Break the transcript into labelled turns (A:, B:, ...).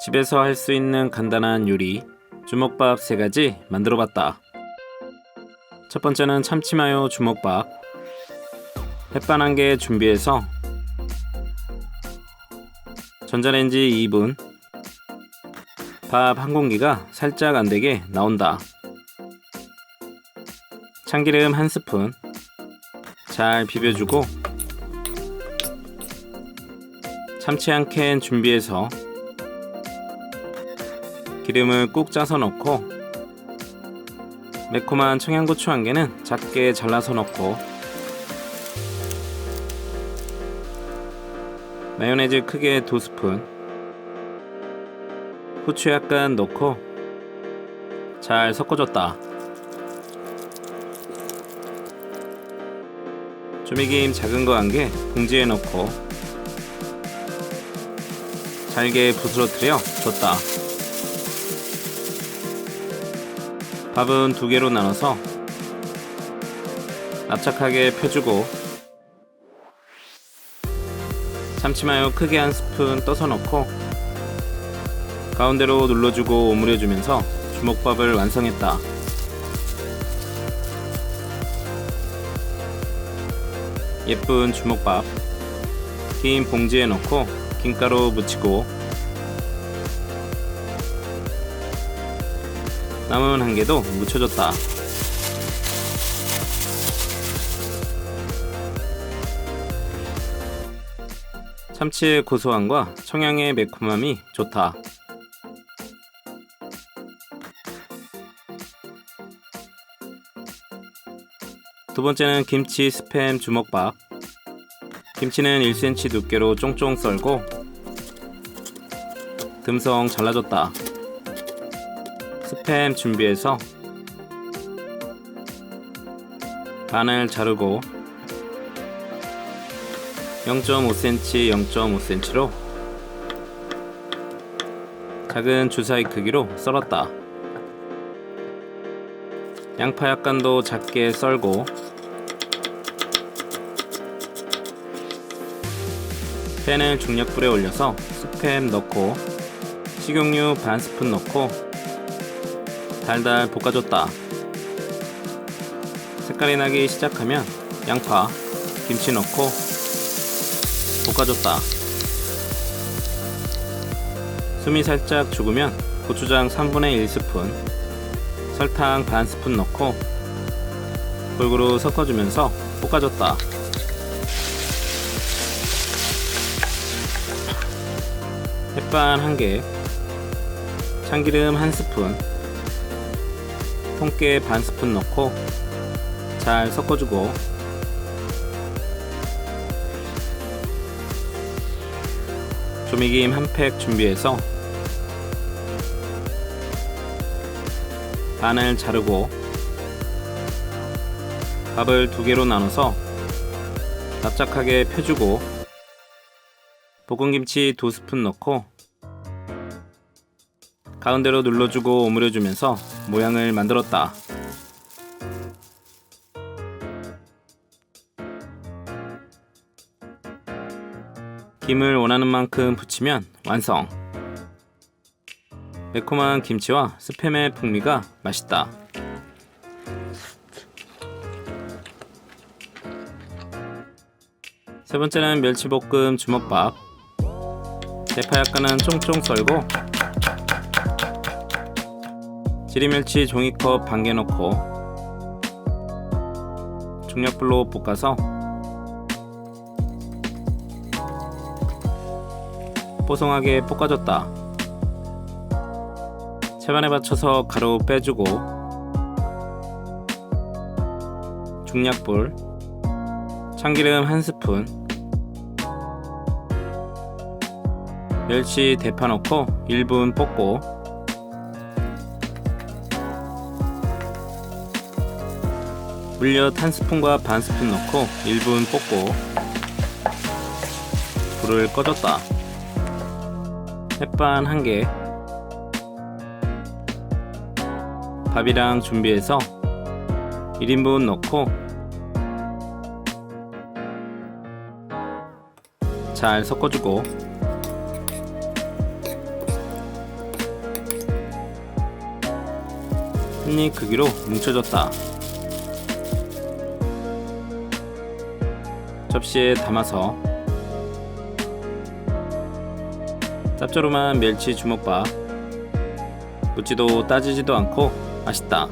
A: 집에서 할 수 있는 간단한 요리 주먹밥 3가지 만들어 봤다. 첫 번째는 참치마요 주먹밥. 햇반 1개 준비해서 전자레인지 2분, 밥 1공기가 살짝 안되게 나온다. 참기름 1스푼 잘 비벼주고 참치 1캔 준비해서 기름을 꾹 짜서 넣고 매콤한 청양고추 1개는 작게 잘라서 넣고 마요네즈 크게 2스푼, 후추 약간 넣고 잘 섞어줬다. 조미김 작은 거 1개 봉지에 넣고 잘게 부스러뜨려 줬다. 밥은 2개로 나눠서 납작하게 펴주고 참치마요 크게 1스푼 떠서 넣고 가운데로 눌러주고 오므려주면서 주먹밥을 완성했다. 예쁜 주먹밥 긴 봉지에 넣고 김가루 묻히고 남은 1개도 묻혀줬다. 참치의 고소함과 청양의 매콤함이 좋다. 두 번째는 김치 스팸 주먹밥. 김치는 1cm 두께로 쫑쫑 썰고 듬성 잘라줬다. 스팸 준비해서 반을 자르고 0.5cm, 0.5cm로 작은 주사위 크기로 썰었다. 양파 약간도 작게 썰고 팬을 중약불에 올려서 스팸 넣고 식용유 반 스푼 넣고 달달 볶아줬다. 색깔이 나기 시작하면 양파, 김치 넣고 볶아줬다. 숨이 살짝 죽으면 고추장 3분의 1스푼, 설탕 반 스푼 넣고 골고루 섞어주면서 볶아줬다. 햇반 1개, 참기름 1스푼, 통깨 반 스푼 넣고 잘 섞어주고 조미김 1팩 준비해서 반을 자르고 밥을 2개로 나눠서 납작하게 펴주고 볶은김치 2스푼 넣고 가운데로 눌러주고 오므려주면서 모양을 만들었다. 김을 원하는 만큼 부치면 완성. 매콤한 김치와 스팸의 풍미가 맛있다. 세 번째는 멸치볶음 주먹밥. 대파 약간은 쫑쫑 썰고 지리멸치 종이컵 1개 넣고 중약불로 볶아서 뽀송하게 볶아줬다. 채반에 받쳐서 가루 빼주고 중약불 참기름 1스푼, 멸치 대파 넣고 1분 볶고 물엿 1스푼과 반 스푼 넣고 1분 볶고 불을 꺼줬다. 햇반 1개, 밥이랑 준비해서 1인분 넣고 잘 섞어주고 한입 크기로 뭉쳐졌다. 접시에 담아서 짭조름한 멸치 주먹밥. 묻지도 따지지도 않고 맛있다.